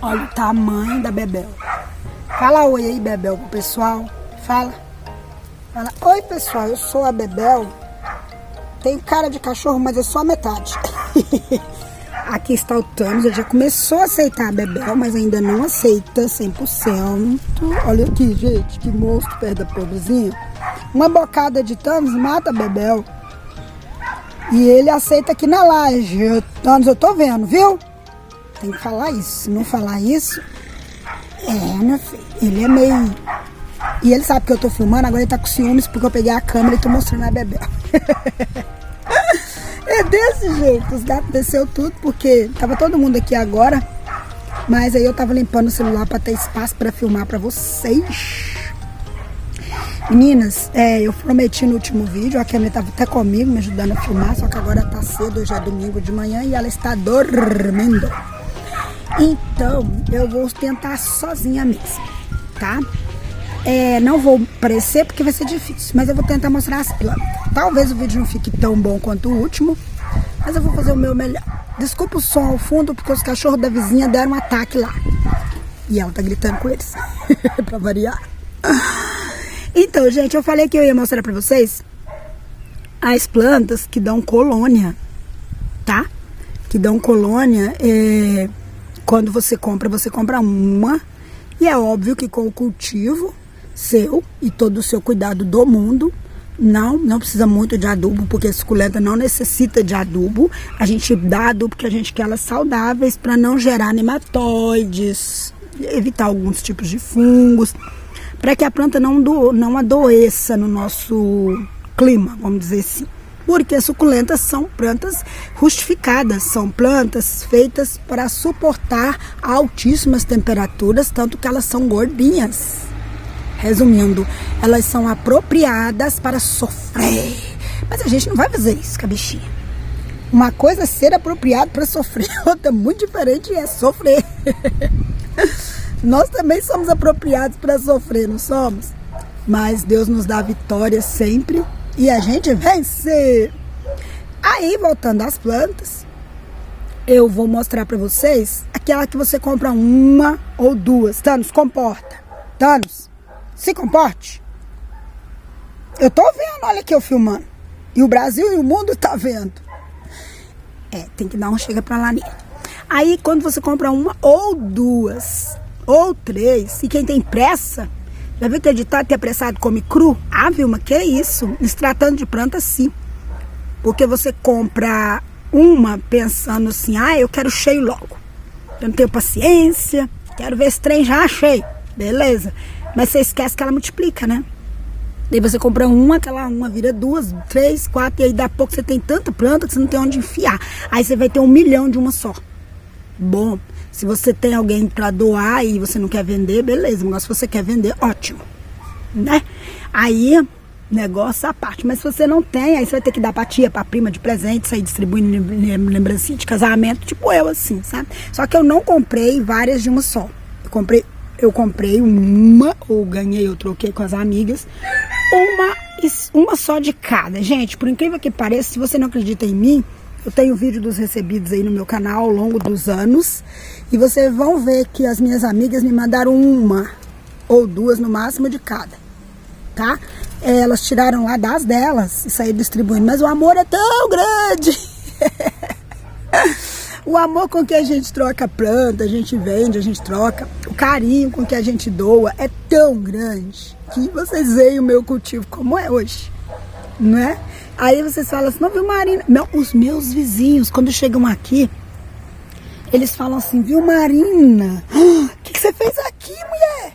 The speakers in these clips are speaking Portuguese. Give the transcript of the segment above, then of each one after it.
Olha o tamanho da Bebel. Fala oi aí, Bebel, pro pessoal. Fala. Oi, pessoal, eu sou a Bebel. Tenho cara de cachorro, mas é só a metade. Aqui está o Thanos. Ele já começou a aceitar a Bebel, mas ainda não aceita 100%. Olha aqui, gente, que monstro perto da pobrezinha. Uma bocada de Thanos mata a Bebel. E ele aceita aqui na laje. Thanos, eu tô vendo, viu? Tem que falar isso. Se não falar isso... meu filho, ele é meio... E ele sabe que eu tô filmando, agora ele tá com ciúmes porque eu peguei a câmera e tô mostrando a Bebel. É desse jeito, os gatos desceu tudo porque tava todo mundo aqui agora. Mas aí eu tava limpando o celular pra ter espaço pra filmar pra vocês. Meninas, eu prometi no último vídeo, a Kemi tava até comigo me ajudando a filmar, só que agora tá cedo, hoje é domingo de manhã e ela está dormindo. Então, eu vou tentar sozinha mesmo, tá? Não vou aparecer porque vai ser difícil, mas eu vou tentar mostrar as plantas. Talvez o vídeo não fique tão bom quanto o último, mas eu vou fazer o meu melhor. Desculpa o som ao fundo, porque os cachorros da vizinha deram um ataque lá. E ela tá gritando com eles, pra variar. Então, gente, eu falei que eu ia mostrar pra vocês as plantas que dão colônia, tá? Que dão colônia, quando você compra uma. E é óbvio que com o cultivo seu e todo o seu cuidado do mundo, não precisa muito de adubo, porque a suculenta não necessita de adubo. A gente dá adubo porque a gente quer elas saudáveis para não gerar nematóides, evitar alguns tipos de fungos, para que a planta não adoeça no nosso clima, vamos dizer assim. Porque as suculentas são plantas rustificadas, são plantas feitas para suportar altíssimas temperaturas, tanto que elas são gordinhas. Resumindo, elas são apropriadas para sofrer. Mas a gente não vai fazer isso com a bichinha. Uma coisa é ser apropriado para sofrer, outra muito diferente é sofrer. Nós também somos apropriados para sofrer, não somos? Mas Deus nos dá vitória sempre. E a gente vence. Aí, voltando às plantas, eu vou mostrar pra vocês aquela que você compra uma ou duas. Thanos, comporta. Thanos, se comporte. Eu tô vendo, olha aqui eu filmando. E o Brasil e o mundo tá vendo. Tem que dar um chega pra lá nele. Aí, quando você compra uma ou duas, ou três, e quem tem pressa... Já viu aquele ditado que apressado come cru? Ah, Vilma, que isso? Se tratando de planta, sim. Porque você compra uma pensando assim, eu quero cheio logo. Eu não tenho paciência, quero ver esse trem já cheio. Beleza. Mas você esquece que ela multiplica, né? Daí você compra uma, aquela uma vira duas, três, quatro, e aí daqui a pouco você tem tanta planta que você não tem onde enfiar. Aí você vai ter 1 milhão de uma só. Bom, se você tem alguém para doar e você não quer vender, beleza. Mas se você quer vender, ótimo, né? Aí, negócio à parte. Mas se você não tem, aí você vai ter que dar pra tia, pra prima de presente, sair distribuindo lembrancinha de casamento, tipo eu, assim, sabe? Só que eu não comprei várias de uma só. Eu comprei uma, ou ganhei, eu troquei com as amigas, uma só de cada. Gente, por incrível que pareça, se você não acredita em mim, eu tenho vídeo dos recebidos aí no meu canal ao longo dos anos. E vocês vão ver que as minhas amigas me mandaram uma ou duas no máximo de cada, tá? Elas tiraram lá das delas e saíram distribuindo. Mas o amor é tão grande. O amor com que a gente troca planta, a gente vende, a gente troca. O carinho com que a gente doa é tão grande que vocês veem o meu cultivo como é hoje, não é? Aí vocês falam assim, não, viu, Marina? Os meus vizinhos, quando chegam aqui, eles falam assim, viu, Marina? O que você fez aqui, mulher?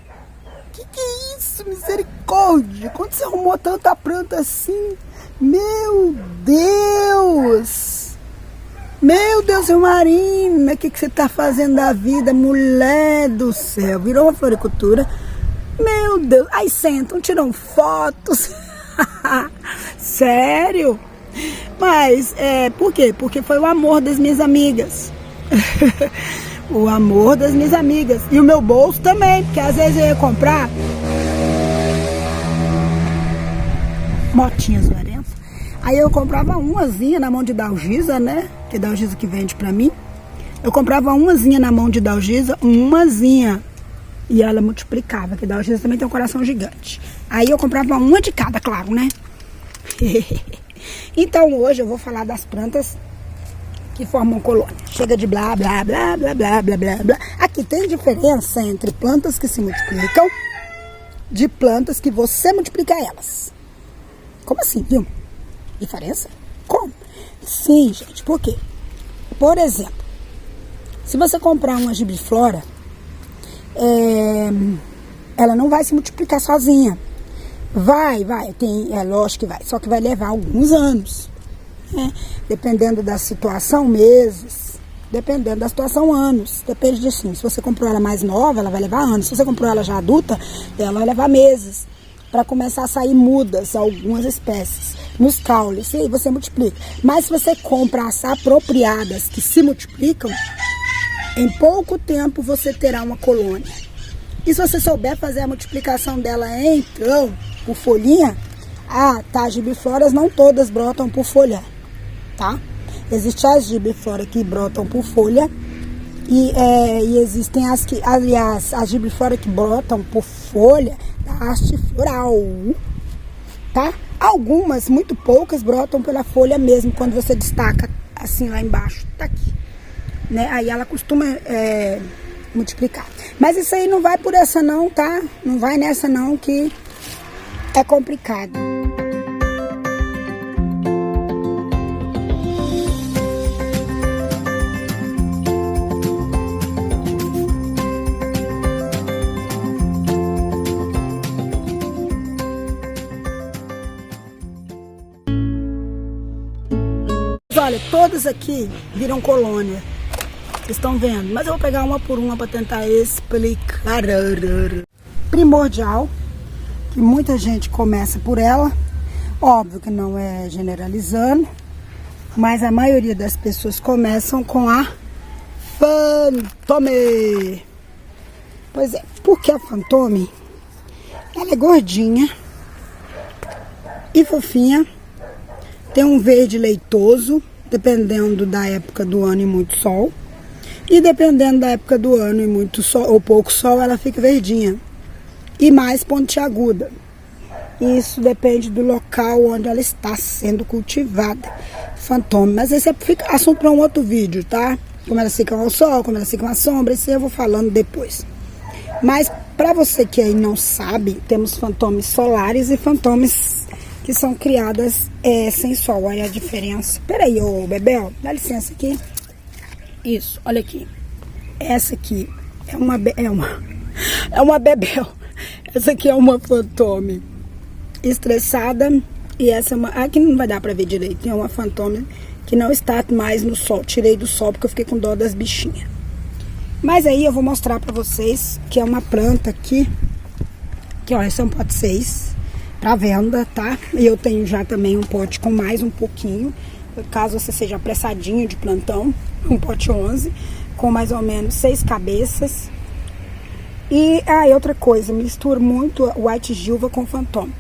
Que é isso? Misericórdia! Quando você arrumou tanta planta assim? Meu Deus! Meu Deus, viu, Marina? O que você tá fazendo da vida, mulher do céu? Virou uma floricultura? Meu Deus! Aí sentam, tiram fotos... Sério? Mas, por quê? Porque foi o amor das minhas amigas. O amor das minhas amigas. E o meu bolso também, porque às vezes eu ia comprar motinhas varentas. Aí eu comprava umazinha na mão de Dalgisa, né? Que é Dalgisa que vende pra mim. Eu comprava umazinha na mão de Dalgisa, umazinha. E ela multiplicava, que Dalgisa também tem um coração gigante. Aí eu comprava uma de cada, claro, né? Então hoje eu vou falar das plantas que formam colônia. Chega de blá, blá, blá, blá, blá, blá, blá, blá. Aqui tem diferença entre plantas que se multiplicam de plantas que você multiplica elas. Como assim, viu? Diferença? Como? Sim, gente, por quê? Por exemplo, se você comprar uma gibiflora, ela não vai se multiplicar sozinha. Vai, lógico que vai, só que vai levar alguns anos, né? Dependendo da situação, meses, dependendo da situação, anos, depende de sim. Se você comprou ela mais nova, ela vai levar anos. Se você comprou ela já adulta, ela vai levar meses, para começar a sair mudas, algumas espécies, nos caules, e aí você multiplica. Mas se você compra as apropriadas, que se multiplicam, em pouco tempo você terá uma colônia. E se você souber fazer a multiplicação dela então, por folhinha, as gibifloras não todas brotam por folha, tá? Existem as gibifloras que brotam por folha e existem as que, aliás, as gibifloras que brotam por folha da haste floral, tá? Algumas, muito poucas, brotam pela folha mesmo, quando você destaca assim lá embaixo, tá aqui, né? Aí ela costuma multiplicar. Mas isso aí não vai por essa não, tá? Não vai nessa não, que é complicado. Olha, todas aqui viram colônia. Vocês estão vendo? Mas eu vou pegar uma por uma para tentar explicar. Primordial, que muita gente começa por ela. Óbvio que não é generalizando, mas a maioria das pessoas começam com a Fantôme. Pois é, porque a Fantôme, ela é gordinha e fofinha. Tem um verde leitoso, dependendo da época do ano e muito sol. E dependendo da época do ano e muito sol ou pouco sol, ela fica verdinha. E mais pontiaguda. Isso depende do local onde ela está sendo cultivada. Fantôme. Mas esse é assunto para um outro vídeo, tá? Como elas ficam ao sol, como elas ficam à sombra, isso eu vou falando depois. Mas para você que aí não sabe, temos fantômes solares e fantômes que são criadas sem sol. Aí a diferença. Peraí, ô Bebel, dá licença aqui. Isso, olha aqui. Essa aqui é uma Bebel. Essa aqui é uma fantôme estressada. E essa é uma... Aqui não vai dar pra ver direito. Tem uma fantôme que não está mais no sol. Tirei do sol porque eu fiquei com dó das bichinhas. Mas aí eu vou mostrar pra vocês que é uma planta aqui. Que ó, esse é um pote 6 pra venda, tá? E eu tenho já também um pote com mais um pouquinho, caso você seja apressadinho de plantão. Um pote 11 com mais ou menos 6 cabeças. E aí outra coisa, misturo muito White Gilva com Fantôme.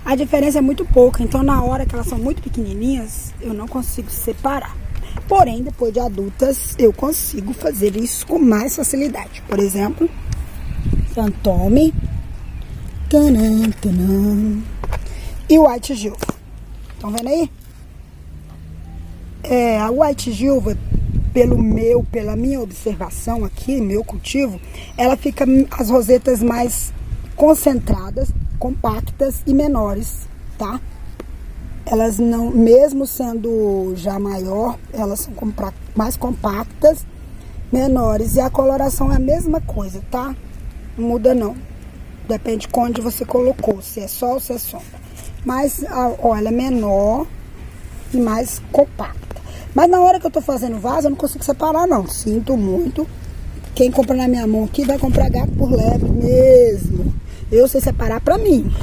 A diferença é muito pouca, então na hora que elas são muito pequenininhas, eu não consigo separar. Porém, depois de adultas, eu consigo fazer isso com mais facilidade. Por exemplo, Fantôme, tanã, tanã, e White Gilva. Estão vendo aí? A White Gilva, pela minha observação aqui, meu cultivo, ela fica as rosetas mais concentradas, compactas e menores, tá? Elas não, mesmo sendo já maior, elas são mais compactas, menores, e a coloração é a mesma coisa, tá? Não muda não. Depende de onde você colocou, se é sol ou se é sombra. Mas, ó, ela é menor e mais compacta. Mas na hora que eu tô fazendo vaso, eu não consigo separar não. Sinto muito. Quem compra na minha mão aqui vai comprar gato por lebre mesmo. Eu sei separar pra mim.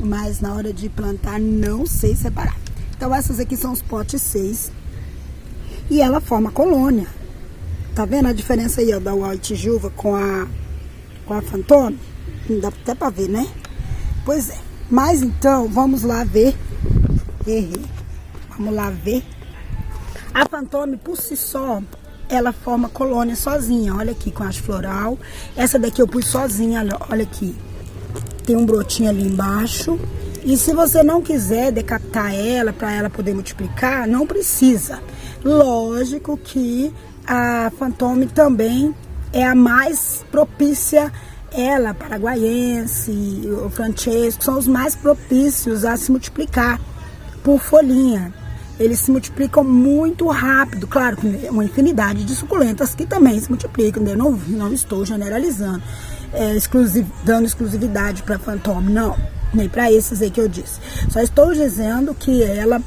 Mas na hora de plantar, não sei separar. Então essas aqui são os potes 6. E ela forma colônia. Tá vendo a diferença aí, ó, da White Gilva com a Fantôme? Não dá até pra ver, né? Pois é. Mas então, vamos lá ver. Vamos lá ver. A Fantôme, por si só, ela forma colônia sozinha. Olha aqui com haste floral. Essa daqui eu pus sozinha, olha aqui. Tem um brotinho ali embaixo. E se você não quiser decapitar ela para ela poder multiplicar, não precisa. Lógico que a Fantôme também é a mais propícia, ela, paraguaiense, o Francesco, são os mais propícios a se multiplicar por folhinha. Eles se multiplicam muito rápido, claro, com uma infinidade de suculentas que também se multiplicam. Eu não estou generalizando, dando exclusividade para Fantôme, não, nem para esses aí que eu disse. Só estou dizendo que ela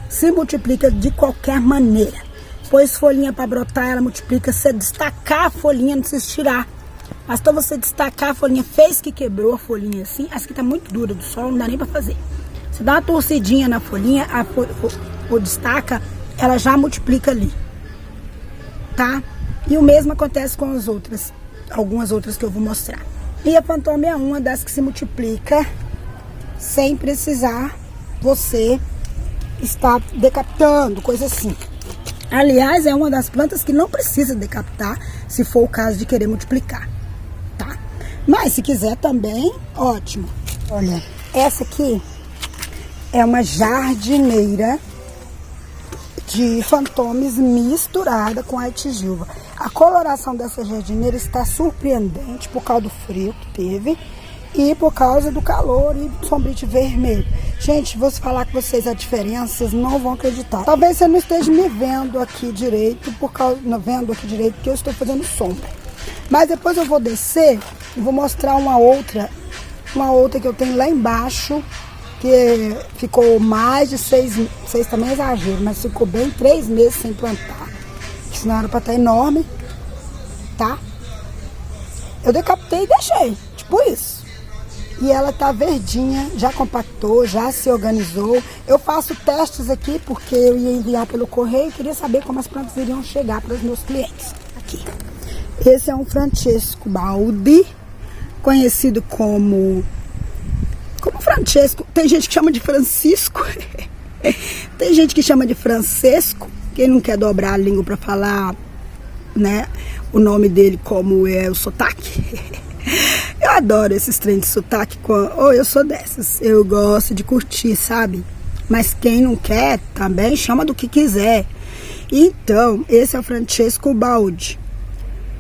se multiplica de qualquer maneira. Pôs folhinha para brotar, ela multiplica. Se destacar a folhinha, não precisa tirar. Basta você destacar a folhinha, fez que quebrou a folhinha assim. Essa aqui tá muito dura do sol, não dá nem para fazer. Você dá uma torcidinha na folhinha, ou destaca, ela já multiplica ali, tá? E o mesmo acontece com as outras, algumas outras que eu vou mostrar. E a Fantôme é uma das que se multiplica sem precisar você estar decapitando, coisa assim. Aliás, é uma das plantas que não precisa decapitar, se for o caso de querer multiplicar, tá? Mas se quiser também, ótimo. Olha, essa aqui é uma jardineira de Fantômes misturada com Aetigilva. A coloração dessa jardineira está surpreendente por causa do frio que teve e por causa do calor e do sombrite vermelho. Gente, vou falar com vocês a diferença, vocês não vão acreditar. Talvez você não esteja me vendo aqui direito, porque eu estou fazendo sombra. Mas depois eu vou descer e vou mostrar uma outra que eu tenho lá embaixo, que ficou mais de 6 também é exagero, mas ficou bem 3 meses sem plantar. Senão era para estar enorme, tá? Eu decapitei e deixei, tipo isso. E ela tá verdinha, já compactou, já se organizou. Eu faço testes aqui porque eu ia enviar pelo correio e queria saber como as plantas iriam chegar para os meus clientes. Aqui. Esse é um Francesco Baldi, conhecido como Francesco. Tem gente que chama de Francisco. Tem gente que chama de Francesco. Quem não quer dobrar a língua para falar, né, o nome dele como é o sotaque. Eu adoro esses trem de sotaque. Eu sou dessas. Eu gosto de curtir, sabe? Mas quem não quer, também chama do que quiser. Então, esse é o Francesco Baldi.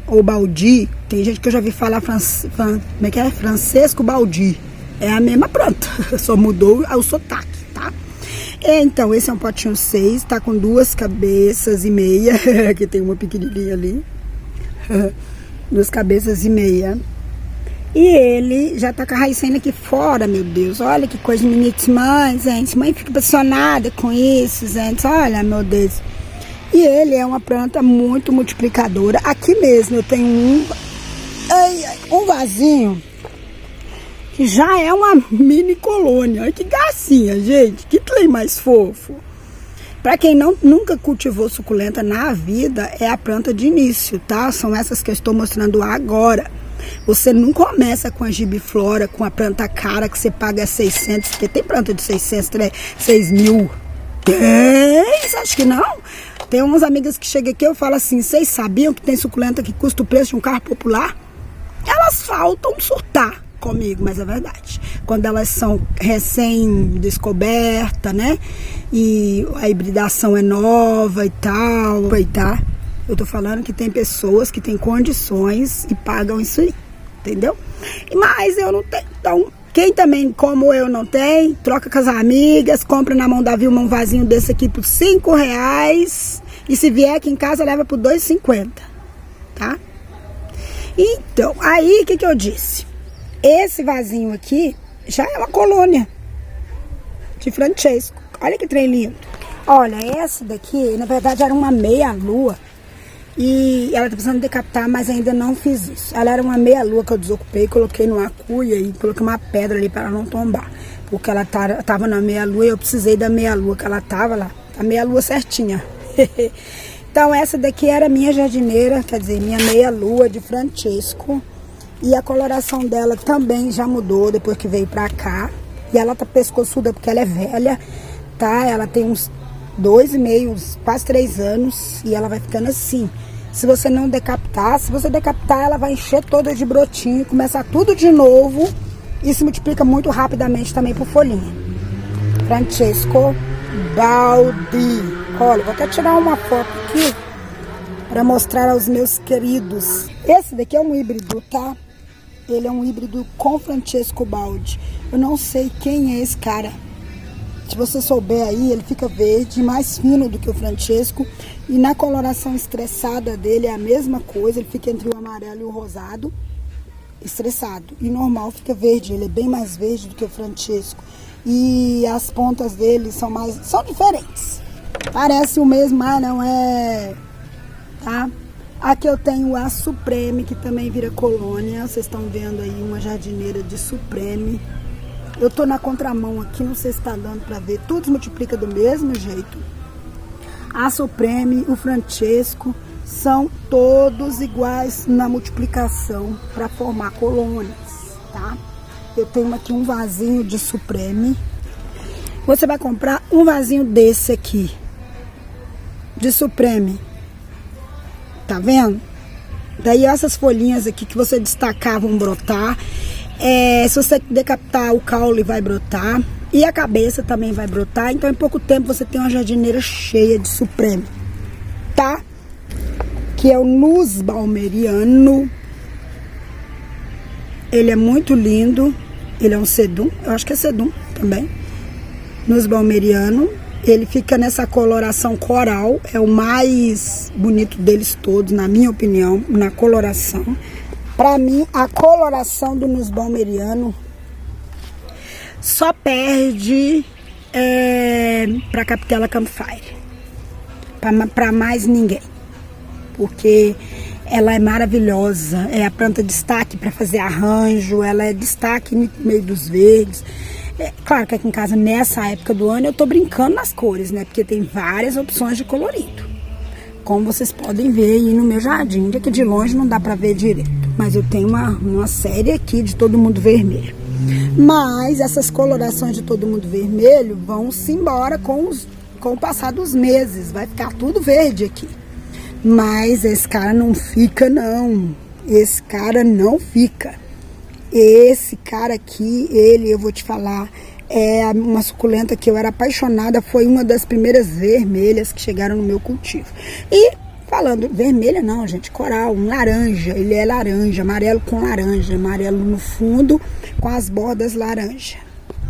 Ou Baldi. Tem gente que eu já vi falar como é que é? Francesco Baldi. É a mesma planta. Só mudou o sotaque, tá? Então, esse é um potinho 6. Tá com 2 cabeças e meia. Que tem uma pequenininha ali. 2 cabeças e meia. E ele já tá com a raiz saindo aqui fora, meu Deus. Olha que coisa bonitinha, gente. Mãe fica impressionada com isso, gente. Olha, meu Deus. E ele é uma planta muito multiplicadora. Aqui mesmo eu tenho um vasinho que já é uma mini colônia. Olha que gracinha, gente. Que trem mais fofo. Para quem nunca cultivou suculenta na vida, é a planta de início, tá? São essas que eu estou mostrando agora. Você não começa com a gibiflora, com a planta cara que você paga 600, porque tem planta de 600, 6 mil. Tem? Você acha que não? Tem umas amigas que chegam aqui e eu falo assim, vocês sabiam que tem suculenta que custa o preço de um carro popular? Elas faltam surtar comigo, mas é verdade. Quando elas são recém-descoberta, né? E a hibridação é nova e tal, tá? Eu tô falando que tem pessoas que têm condições e pagam isso aí, entendeu? Mas eu não tenho. Então, quem também, como eu, não tem, troca com as amigas, compra na mão da Vilma um vasinho desse aqui por R$5. E se vier aqui em casa, leva por R$2,50, tá? Então, aí, o que eu disse? Esse vasinho aqui já é uma colônia de Francesco. Olha que trem lindo. Olha, essa daqui, na verdade, era uma meia-lua. E ela tá precisando decapitar, mas ainda não fiz isso. Ela era uma meia-lua que eu desocupei, coloquei numa cuia e coloquei uma pedra ali para ela não tombar. Porque ela tava na meia-lua e eu precisei da meia-lua que ela tava lá. A meia-lua certinha. Então essa daqui era minha jardineira, quer dizer, minha meia-lua de Francesco. E a coloração dela também já mudou depois que veio pra cá. E ela tá pescoçuda porque ela é velha, tá? Ela tem uns 2,5, quase 3 anos. E ela vai ficando assim. Se você não decapitar, se você decapitar, ela vai encher toda de brotinho, começar tudo de novo e se multiplica muito rapidamente também por folhinha. Francesco Baldi. Olha, vou até tirar uma foto aqui para mostrar aos meus queridos. Esse daqui é um híbrido, tá? Ele é um híbrido com Francesco Baldi. Eu não sei quem é esse cara. Se você souber aí, ele fica verde, mais fino do que o Francesco. E na coloração estressada dele é a mesma coisa. Ele fica entre o amarelo e o rosado. Estressado. E normal fica verde. Ele é bem mais verde do que o Francesco. E as pontas dele são diferentes. Parece o mesmo, mas não é. Tá? Aqui eu tenho a Supreme, que também vira colônia. Vocês estão vendo aí uma jardineira de Supreme. Eu tô na contramão aqui, não sei se tá dando pra ver. Tudo se multiplica do mesmo jeito. A Supreme, o Francesco, são todos iguais na multiplicação para formar colônias, tá? Eu tenho aqui um vasinho de Supreme. Você vai comprar um vasinho desse aqui, de Supreme. Tá vendo? Daí essas folhinhas aqui que você destacar vão brotar. Se você decapitar o caule vai brotar. E a cabeça também vai brotar. Então em pouco tempo você tem uma jardineira cheia de Supreme. Tá? Que é o Nussbaumeriano. Ele é muito lindo. Ele é um sedum. Eu acho que é sedum também. Nussbaumeriano. Ele fica nessa coloração coral. É o mais bonito deles todos, na minha opinião, na coloração. Pra mim, a coloração do Nussbaumeriano só perde pra Capitella Campfire. Pra mais ninguém. Porque ela é maravilhosa. É a planta destaque para fazer arranjo. Ela é destaque no meio dos verdes. Claro que aqui em casa, nessa época do ano, eu tô brincando nas cores, né? Porque tem várias opções de colorido. Como vocês podem ver aí no meu jardim, que de longe não dá pra ver direito. Mas eu tenho uma série aqui de todo mundo vermelho. Mas essas colorações de todo mundo vermelho vão se embora com o passar dos meses. Vai ficar tudo verde aqui. Mas esse cara não fica, não. Esse cara não fica. Esse cara aqui, eu vou te falar, é uma suculenta que eu era apaixonada. Foi uma das primeiras vermelhas que chegaram no meu cultivo. E falando, vermelha não, gente, coral, um laranja. Ele é laranja, amarelo com laranja. Amarelo no fundo com as bordas laranja.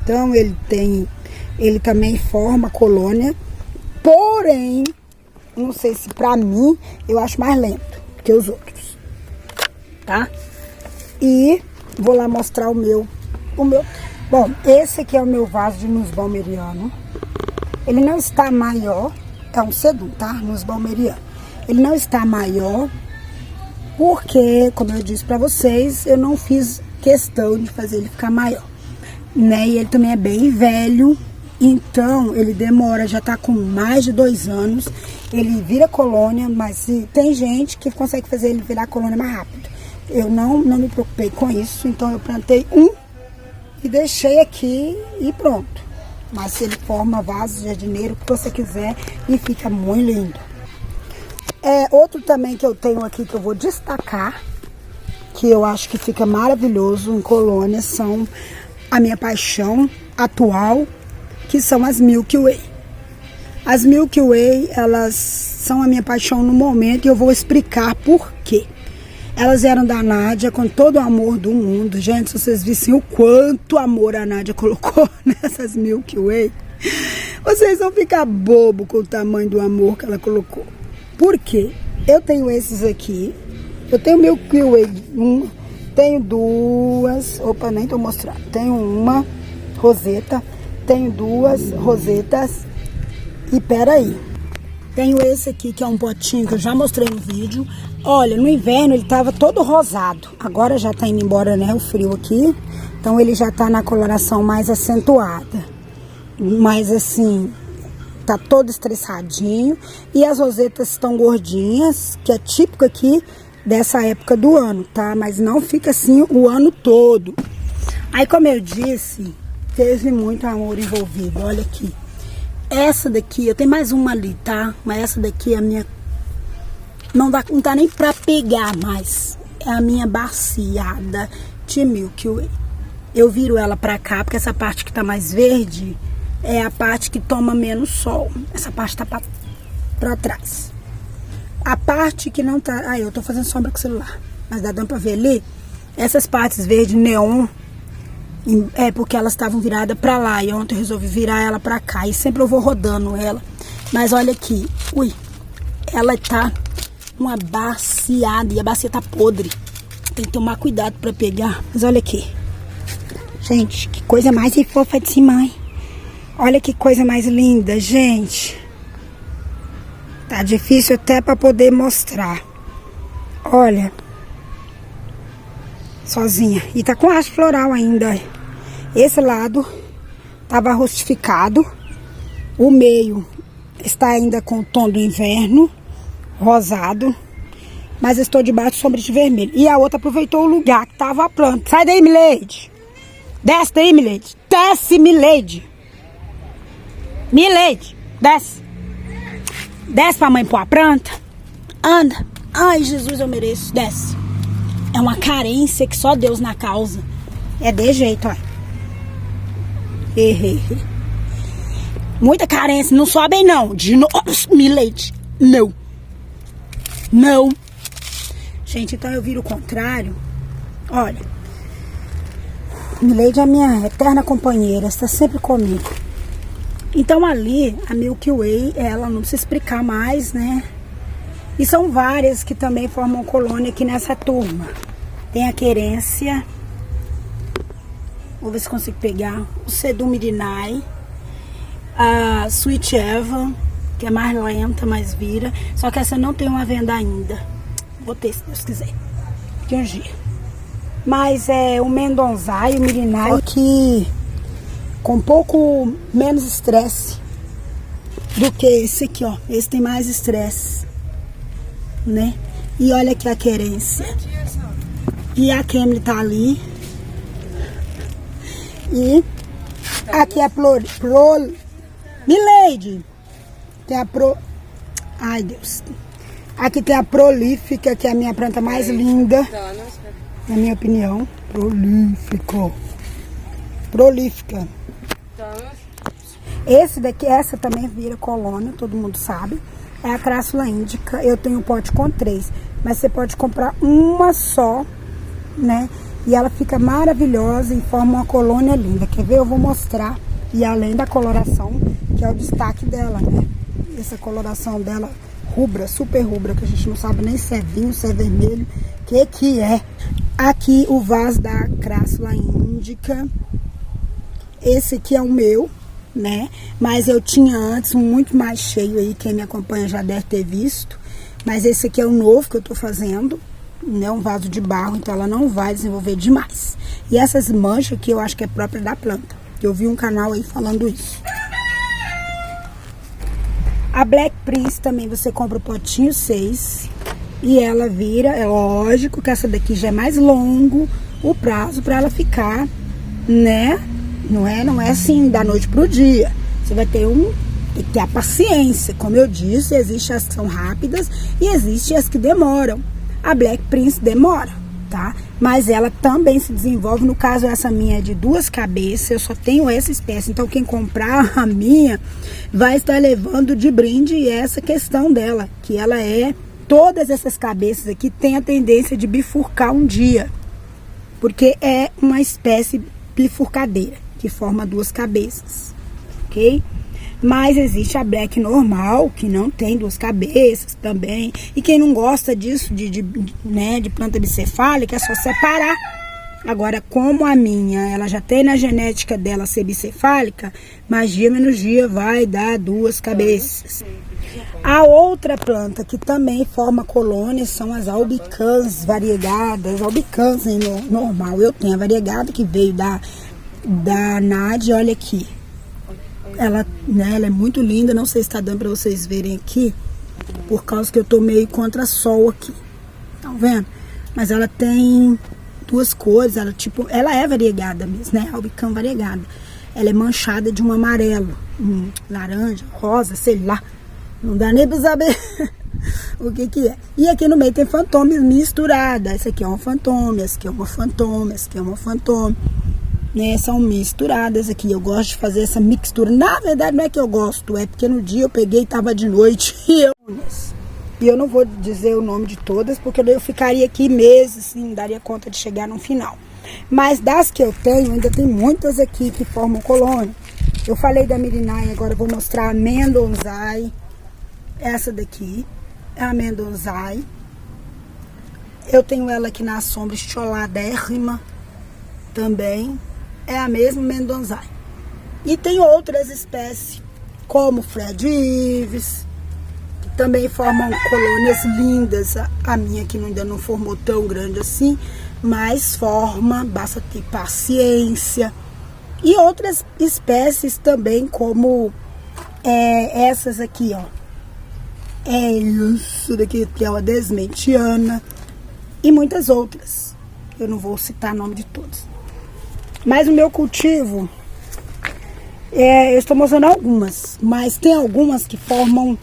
Então ele também forma colônia. Porém, não sei se pra mim, eu acho mais lento que os outros. Tá? E vou lá mostrar o meu. Bom, esse aqui é o meu vaso de Nussbaumeriano. Ele não está maior. É um sedum, tá? Nussbaumeriano. Ele não está maior porque, como eu disse pra vocês, eu não fiz questão de fazer ele ficar maior, né? E ele também é bem velho. Então, ele demora, já tá com mais de 2 anos. Ele vira colônia, mas tem gente que consegue fazer ele virar colônia mais rápido. Eu não me preocupei com isso, então eu plantei um e deixei aqui e pronto. Mas se ele forma vaso, jardineiro, o que você quiser, e fica muito lindo. Outro também que eu tenho aqui que eu vou destacar, que eu acho que fica maravilhoso em colônia, são a minha paixão atual, que são as Milky Way. As Milky Way, elas são a minha paixão no momento e eu vou explicar por quê. Elas eram da Nádia com todo o amor do mundo. Gente, se vocês vissem o quanto amor a Nádia colocou nessas Milky Way, vocês vão ficar bobo com o tamanho do amor que ela colocou. Por quê? Eu tenho esses aqui. Eu tenho Milky Way, tenho duas. Opa, nem tô mostrando. Tenho uma roseta. Tenho 2 rosetas. E peraí. Tenho esse aqui que é um potinho que eu já mostrei no vídeo. Olha, no inverno ele tava todo rosado. Agora já tá indo embora, né, o frio aqui. Então ele já tá na coloração mais acentuada. Mas assim, tá todo estressadinho. E as rosetas estão gordinhas, que é típico aqui dessa época do ano, tá? Mas não fica assim o ano todo. Aí, como eu disse, teve muito amor envolvido. Olha aqui. Essa daqui, eu tenho mais uma ali, tá? Mas essa daqui é a minha Não tá nem pra pegar mais. É a minha baciada de Milky Way. Eu viro ela pra cá, porque essa parte que tá mais verde é a parte que toma menos sol. Essa parte tá pra trás. A parte que não tá... eu tô fazendo sombra com o celular. Mas dá pra ver ali. Essas partes verde neon, é porque elas estavam viradas pra lá. E ontem eu resolvi virar ela pra cá. E sempre eu vou rodando ela. Mas olha aqui. Ui. Ela tá uma baciada. E a bacia tá podre. Tem que tomar cuidado pra pegar. Mas olha aqui. Gente, que coisa mais fofa de cima, hein? Olha que coisa mais linda, gente. Tá difícil até pra poder mostrar. Olha. Sozinha. E tá com haste floral ainda. Esse lado tava rustificado. O meio está ainda com o tom do inverno. Rosado. Mas estou debaixo de sombra de vermelho. E a outra aproveitou o lugar que tava a planta. Sai daí, Milady. Desce daí, Milady. Desce, Milady. Milady, desce. Desce pra mãe pôr a planta. Anda. Ai, Jesus, eu mereço. Desce. É uma carência que só Deus na causa. É de jeito, ó. Muita carência. Não sobem, não. De novo. Milady. Não. Não. Gente, então eu viro o contrário. Olha. Milady é minha eterna companheira. Está sempre comigo. Então ali, a Milky Way, ela não precisa explicar mais, né? E são várias que também formam colônia aqui nessa turma. Tem a Querência. Vou ver se consigo pegar. O Sedum Midnight. A Sweet Eva, que é mais lenta, mais vira. Só que essa não tem uma venda ainda. Vou ter, se Deus quiser. De um dia. Mas é o Mendonzai, o Midnight, que com um pouco menos estresse do que esse aqui, ó. Esse tem mais estresse, né? E olha aqui a Querência. E a Kemily tá ali. E aqui a Milady. Tem a Ai, Deus. Aqui tem a Prolífica, que é a minha planta mais linda. Na minha opinião. Prolífica. Esse daqui, essa também vira colônia, todo mundo sabe. É a Crassula Índica. Eu tenho um pote com 3. Mas você pode comprar uma só, né? E ela fica maravilhosa e forma uma colônia linda. Quer ver? Eu vou mostrar. E além da coloração, que é o destaque dela, né? Essa coloração dela rubra, super rubra, que a gente não sabe nem se é vinho, se é vermelho. Que é? Aqui o vaso da Crassula Índica. Esse aqui é o meu, né? Mas eu tinha antes um muito mais cheio aí. Quem me acompanha já deve ter visto. Mas esse aqui é o novo que eu tô fazendo. É um vaso de barro, então ela não vai desenvolver demais. E essas manchas aqui eu acho que é própria da planta. Eu vi um canal aí falando isso. A Black Prince também você compra o potinho 6. E ela vira, é lógico que essa daqui já é mais longo o prazo para ela ficar, né? Não é assim da noite pro dia. Você vai ter tem que ter a paciência. Como eu disse, existem as que são rápidas e existem as que demoram. A Black Prince demora, tá? Mas ela também se desenvolve. No caso, essa minha é de 2 cabeças. Eu só tenho essa espécie. Então, quem comprar a minha vai estar levando de brinde essa questão dela. Que ela é... Todas essas cabeças aqui têm a tendência de bifurcar um dia. Porque é uma espécie bifurcadeira, que forma 2 cabeças, ok? Mas existe a Black normal, que não tem 2 cabeças também. E quem não gosta disso, de planta bicefálica, é só separar. Agora, como a minha, ela já tem na genética dela ser bicefálica, mais dia menos dia vai dar 2 cabeças. A outra planta que também forma colônias são as albicans variegadas. Albicans normal. Eu tenho a variegada que veio da Nádia, olha aqui. Ela é muito linda, não sei se está dando para vocês verem aqui, por causa que eu tô meio contra sol aqui. Estão vendo? Mas ela tem 2 cores, ela é variegada mesmo, né? Albicans variegada. Ela é manchada de um amarelo, laranja, rosa, sei lá. Não dá nem pra saber o que que é. E aqui no meio tem fantomes misturadas. Essa aqui é uma fantôme, essa aqui é uma fantôme, essa aqui é uma fantôme. Né? São misturadas aqui. Eu gosto de fazer essa mixtura. Na verdade não é que eu gosto, é porque no dia eu peguei e tava de noite. E eu não vou dizer o nome de todas, porque eu ficaria aqui meses e não daria conta de chegar no final. Mas das que eu tenho, ainda tem muitas aqui que formam colônia. Eu falei da Mirinai, agora eu vou mostrar a Mendonzai. Essa daqui é a Mendonzai. Eu tenho ela aqui na sombra estioladérrima também. É a mesma Mendonzai. E tem outras espécies, como Fred Ives, que também formam colônias lindas. A minha aqui ainda não formou tão grande assim, mas forma, basta ter paciência. E outras espécies também, como essas aqui, ó. É isso daqui, que é uma desmentiana. E muitas outras. Eu não vou citar o nome de todas. Mas o meu cultivo, eu estou mostrando algumas. Mas tem algumas que formam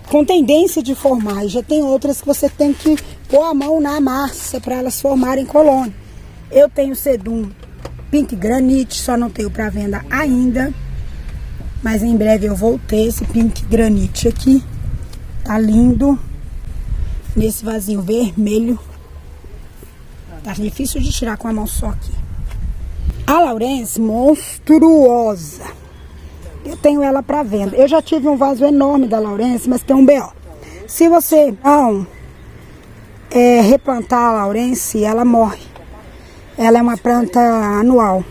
com tendência de formar. E já tem outras que você tem que pôr a mão na massa para elas formarem colônia. Eu tenho sedum Pink Granite, só não tenho para venda ainda. Mas em breve eu vou ter esse Pink Granite aqui. Tá lindo. Nesse vasinho vermelho. Tá difícil de tirar com a mão só aqui. A Laurence monstruosa. Eu tenho ela para venda. Eu já tive um vaso enorme da Laurence, mas tem um BO. Se você não replantar a Laurence, ela morre. Ela é uma planta anual.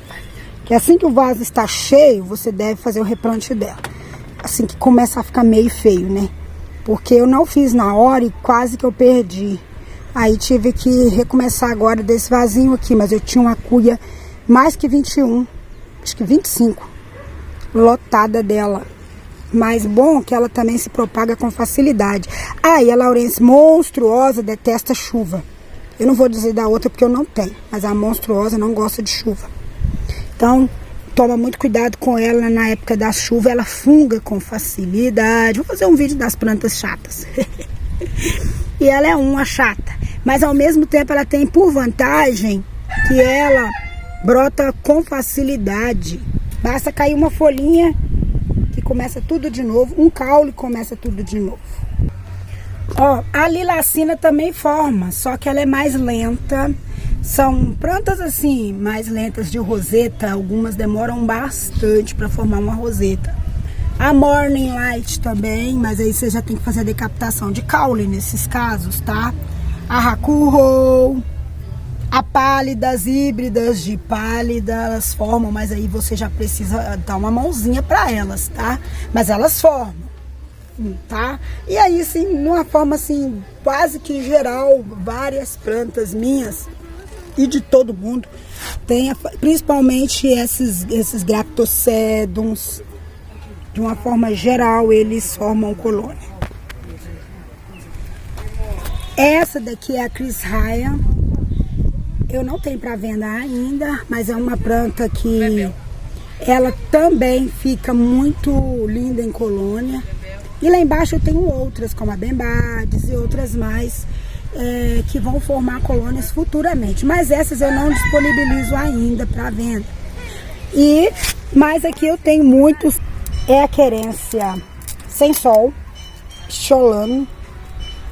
Que assim que o vaso está cheio, você deve fazer o replante dela. Assim que começa a ficar meio feio, né? Porque eu não fiz na hora e quase que eu perdi. Aí tive que recomeçar agora desse vasinho aqui. Mas eu tinha uma cuia mais que 21, acho que 25, lotada dela. Mas bom que ela também se propaga com facilidade. E a Laurence monstruosa detesta chuva. Eu não vou dizer da outra porque eu não tenho. Mas a monstruosa não gosta de chuva. Então, toma muito cuidado com ela na época da chuva. Ela funga com facilidade. Vou fazer um vídeo das plantas chatas. E ela é uma chata. Mas ao mesmo tempo ela tem por vantagem que ela brota com facilidade. Basta cair uma folhinha que começa tudo de novo. Um caule começa tudo de novo. Ó, a lilacina também forma, só que ela é mais lenta. São plantas assim, mais lentas de roseta. Algumas demoram bastante para formar uma roseta. A Morning Light também, mas aí você já tem que fazer a decapitação de caule nesses casos, tá? A Hakuho, a pálidas, híbridas de pálida, elas formam, mas aí você já precisa dar uma mãozinha para elas, tá? Mas elas formam, tá? E aí, assim, numa forma assim, quase que geral, várias plantas minhas e de todo mundo, tem principalmente esses Graptocedums. De uma forma geral, eles formam colônia. Essa daqui é a Chris Ryan. Eu não tenho para venda ainda, mas é uma planta que ela também fica muito linda em colônia. E lá embaixo eu tenho outras, como a Bembades e outras mais, que vão formar colônias futuramente. Mas essas eu não disponibilizo ainda para venda. Mas aqui eu tenho muitos. É a querência sem sol, cholano.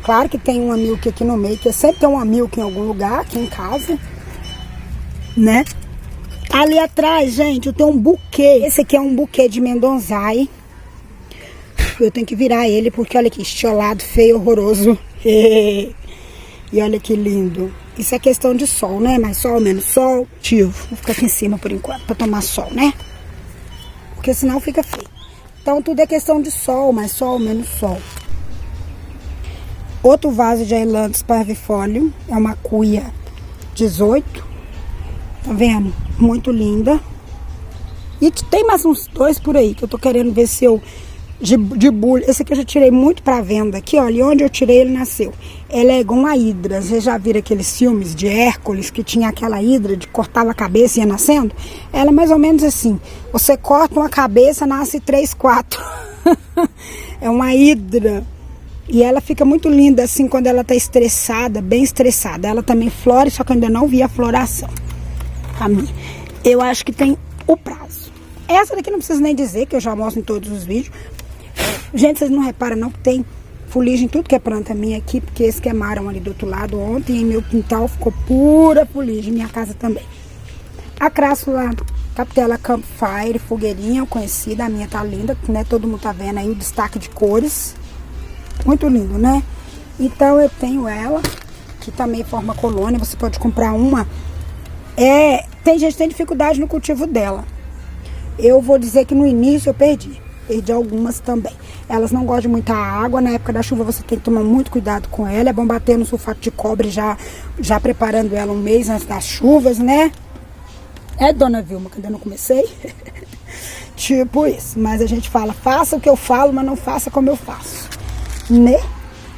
Claro que tem uma milk aqui no meio, que sempre tem uma milk em algum lugar, aqui em casa, né? Ali atrás, gente, eu tenho um buquê. Esse aqui é um buquê de Mendonzai. Eu tenho que virar ele, porque olha aqui, estiolado, feio, horroroso. E olha que lindo. Isso é questão de sol, né? Mais sol, menos sol. Tio, vou ficar aqui em cima por enquanto, pra tomar sol, né? Porque senão fica feio. Então tudo é questão de sol, mais sol, menos sol. Outro vaso de Ailanthus parvifolio. É uma cuia 18. Tá vendo? Muito linda. E tem mais uns dois por aí que eu tô querendo ver se eu... De bulho. Esse aqui eu já tirei muito pra venda. Aqui, olha, onde eu tirei ele nasceu. Ela é igual uma hidra. Vocês já viram aqueles filmes de Hércules que tinha aquela hidra de cortava a cabeça e ia nascendo? Ela é mais ou menos assim. Você corta uma cabeça, nasce 3, 4. É uma hidra. E ela fica muito linda assim quando ela tá estressada, bem estressada. Ela também flora, só que eu ainda não vi a floração. A minha. Eu acho que tem o prazo. Essa daqui não preciso nem dizer, que eu já mostro em todos os vídeos. Gente, vocês não reparam não que tem fuligem em tudo que é planta minha aqui, porque eles queimaram ali do outro lado ontem e meu quintal ficou pura fuligem, minha casa também. A crassula Capitella Campfire, fogueirinha, conhecida, a minha tá linda, né? Todo mundo tá vendo aí o destaque de cores. Muito lindo, né? Então eu tenho ela, que também forma colônia, você pode comprar uma. Tem gente que tem dificuldade no cultivo dela. Eu vou dizer que no início eu perdi algumas também. Elas não gostam de muita água, na época da chuva você tem que tomar muito cuidado com ela. É bom bater no sulfato de cobre já preparando ela um mês antes das chuvas, né? Dona Vilma, que ainda não comecei. Tipo isso, mas a gente fala, faça o que eu falo, mas não faça como eu faço, né?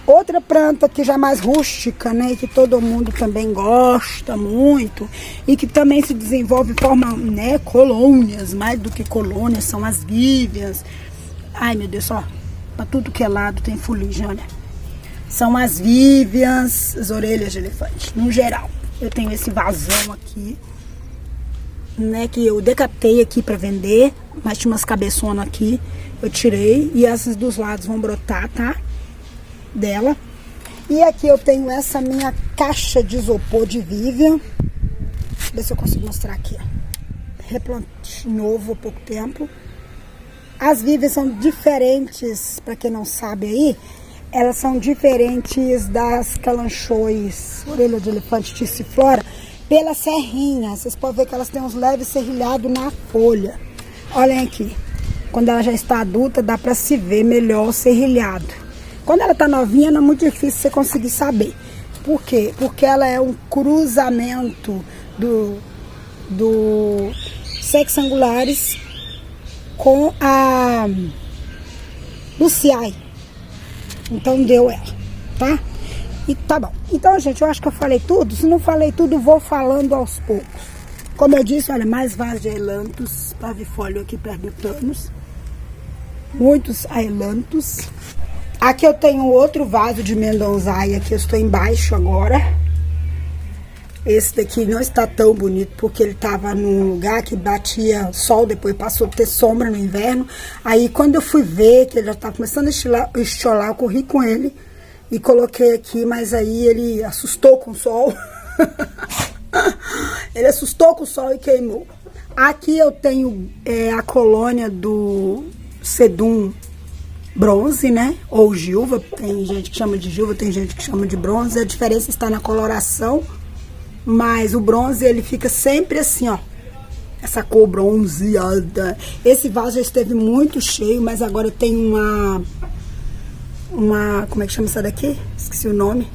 Outra planta que já é mais rústica, né, que todo mundo também gosta muito e que também se desenvolve e forma, né, colônias, mais do que colônias, são as vívias. Ai, meu Deus, ó, pra tudo que é lado tem fuligem, olha. São as vívias, as orelhas de elefante, no geral. Eu tenho esse vasão aqui, né, que eu decapitei aqui pra vender, mas tinha umas cabeçonas aqui, eu tirei e essas dos lados vão brotar, tá? Dela. E aqui eu tenho essa minha caixa de isopor de Vivian. Deixa eu ver se eu consigo mostrar aqui, ó. Replante novo há pouco tempo. As Vivian são diferentes, para quem não sabe aí, elas são diferentes das calanchoes, orelha de elefante tissiflora, pela serrinha. Vocês podem ver que elas têm uns leves serrilhados na folha. Olhem aqui. Quando ela já está adulta, dá para se ver melhor o serrilhado. Quando ela tá novinha, não é muito difícil você conseguir saber. Por quê? Porque ela é um cruzamento do sexangulares com a Luciai. Então deu ela, tá? E tá bom. Então, gente, eu acho que eu falei tudo. Se não falei tudo, vou falando aos poucos. Como eu disse, olha, mais vasos de ailanthus, pavifólio aqui perto do Thanos. Muitos ailanthus. Aqui eu tenho outro vaso de Mendonzaia, que eu estou embaixo agora. Esse daqui não está tão bonito, porque ele estava num lugar que batia sol, depois passou a ter sombra no inverno. Aí quando eu fui ver que ele já estava começando a estiolar, eu corri com ele e coloquei aqui, mas aí ele assustou com o sol. Ele assustou com o sol e queimou. Aqui eu tenho a colônia do Sedum bronze, né? Ou Gilva, tem gente que chama de Gilva, tem gente que chama de bronze. A diferença está na coloração, mas o bronze ele fica sempre assim, ó. Essa cor bronzeada. Esse vaso já esteve muito cheio, mas agora tem uma como é que chama essa daqui? Esqueci o nome.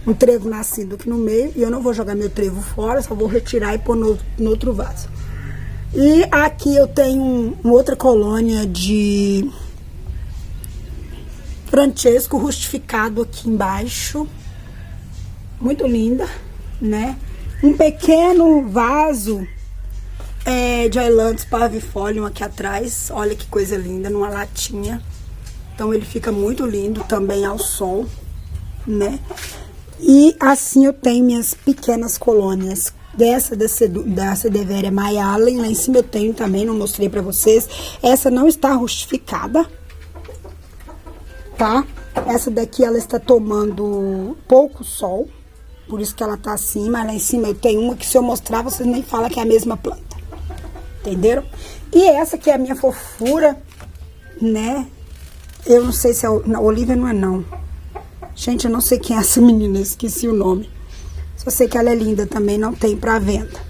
Um trevo nascido aqui no meio, e eu não vou jogar meu trevo fora, só vou retirar e pôr no outro vaso. E aqui eu tenho uma outra colônia de Francesco rustificado aqui embaixo, muito linda, né? Um pequeno vaso de ailanthus parvifolium aqui atrás, olha que coisa linda, numa latinha. Então ele fica muito lindo também ao sol, né? E assim eu tenho minhas pequenas colônias. Dessa da Sedeveria Mayalen, lá em cima eu tenho também, não mostrei pra vocês. Essa não está rustificada, tá? Essa daqui ela está tomando pouco sol, por isso que ela tá assim. Mas lá em cima eu tenho uma que se eu mostrar vocês nem falam que é a mesma planta, entenderam? E essa que é a minha fofura, né? Eu não sei se é a Olivia, não é não. Gente, eu não sei quem é essa menina, esqueci o nome. Só sei que ela é linda também, não tem pra venda.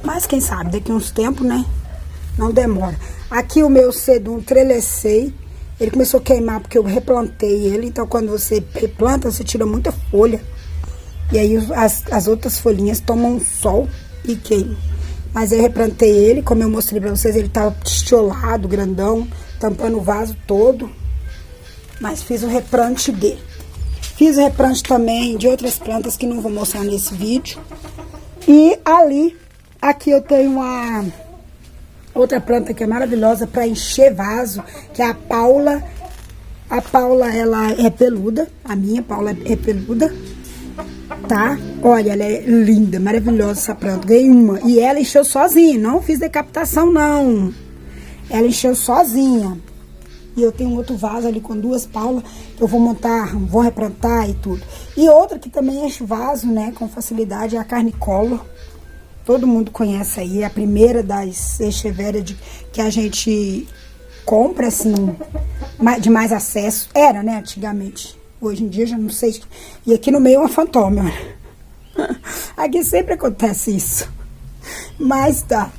Mas quem sabe, daqui uns tempos, né? Não demora. Aqui o meu Sedum trelecei. Ele começou a queimar porque eu replantei ele. Então quando você replanta, você tira muita folha. E aí as outras folhinhas tomam sol e queimam. Mas eu replantei ele, como eu mostrei pra vocês, ele tava estiolado, grandão, tampando o vaso todo. Mas fiz o replante dele. Fiz o replante também de outras plantas que não vou mostrar nesse vídeo. E ali, aqui eu tenho uma outra planta que é maravilhosa para encher vaso, que é a Paula A Paula, ela é peluda. A minha Paula é peluda. Tá? Olha, ela é linda, maravilhosa essa planta. Ganhei uma. E ela encheu sozinha. Não fiz decapitação, não. Ela encheu sozinha. E eu tenho um outro vaso ali com 2 Paulas. Que eu vou montar, vou replantar e tudo. E outra que também enche vaso, né? Com facilidade é a Carnicolor. Todo mundo conhece aí. A primeira das Echeveria que a gente compra, assim, de mais acesso. Era, né? Antigamente. Hoje em dia já não sei. E aqui no meio é uma fantômia, olha. Aqui sempre acontece isso. Mas tá.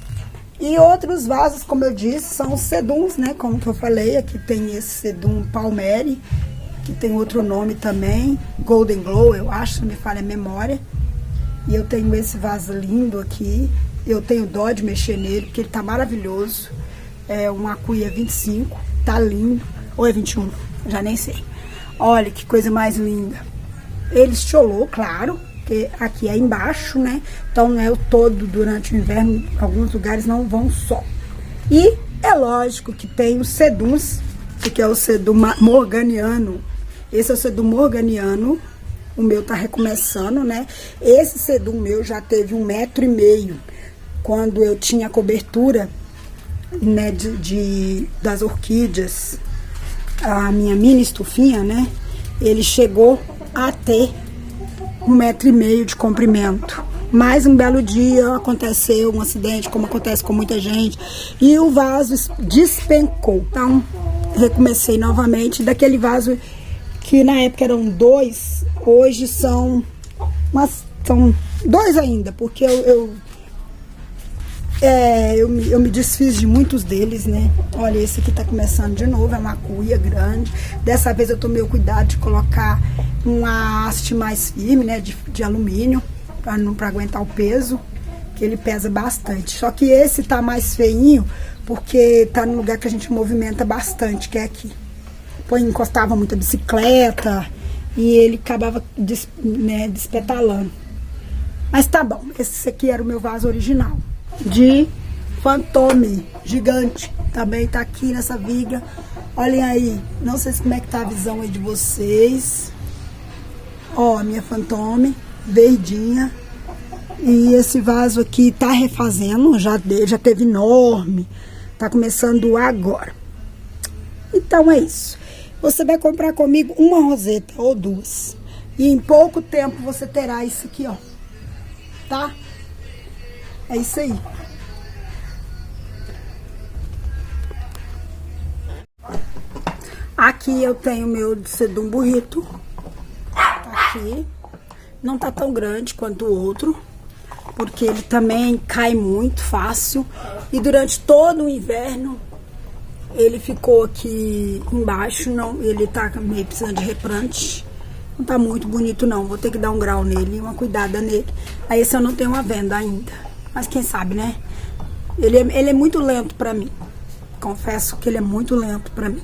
E outros vasos, como eu disse, são os seduns, né? Como que eu falei, aqui tem esse sedum Palmeri, que tem outro nome também. Golden Glow, eu acho, se não me falha a memória. E eu tenho esse vaso lindo aqui. Eu tenho dó de mexer nele, porque ele tá maravilhoso. É uma cuia 25, tá lindo. Ou é 21, já nem sei. Olha que coisa mais linda. Ele estiolou, claro, porque aqui é embaixo, né? Então não é o todo durante o inverno. Alguns lugares não vão só. E é lógico que tem os seduns, que é o sedum morganiano. Esse é o sedum morganiano. O meu tá recomeçando, né? Esse sedum meu já teve 1,5 m. Quando eu tinha cobertura, né, das orquídeas, a minha mini estufinha, né? Ele chegou a ter 1,5 m de comprimento. Mas um belo dia aconteceu um acidente, como acontece com muita gente, e o vaso despencou. Então, recomecei novamente daquele vaso que na época eram 2, hoje são 2 ainda, porque eu me desfiz de muitos deles, né? Olha, esse aqui tá começando de novo, é uma cuia grande. Dessa vez eu tomei o cuidado de colocar uma haste mais firme, né? De alumínio, pra aguentar o peso, que ele pesa bastante. Só que esse tá mais feinho, porque tá no lugar que a gente movimenta bastante, que é aqui. Encostava muita bicicleta e ele acabava despetalando. Mas tá bom, esse aqui era o meu vaso original. De fantôme gigante, também tá aqui nessa viga. Olhem aí, não sei como é que tá a visão aí de vocês. Ó, a minha fantôme verdinha. E esse vaso aqui tá refazendo, já teve enorme, tá começando agora. Então é isso. Você vai comprar comigo uma roseta ou 2. E em pouco tempo você terá isso aqui, ó. Tá? É isso aí. Aqui eu tenho meu sedum burrito. Tá aqui. Não tá tão grande quanto o outro, porque ele também cai muito fácil. E durante todo o inverno ele ficou aqui embaixo. Não, ele tá meio precisando de replante. Não tá muito bonito não. Vou ter que dar um grau nele, uma cuidada nele. Aí esse eu não tenho uma venda ainda. Mas quem sabe, né? Ele é muito lento pra mim. Confesso que ele é muito lento pra mim.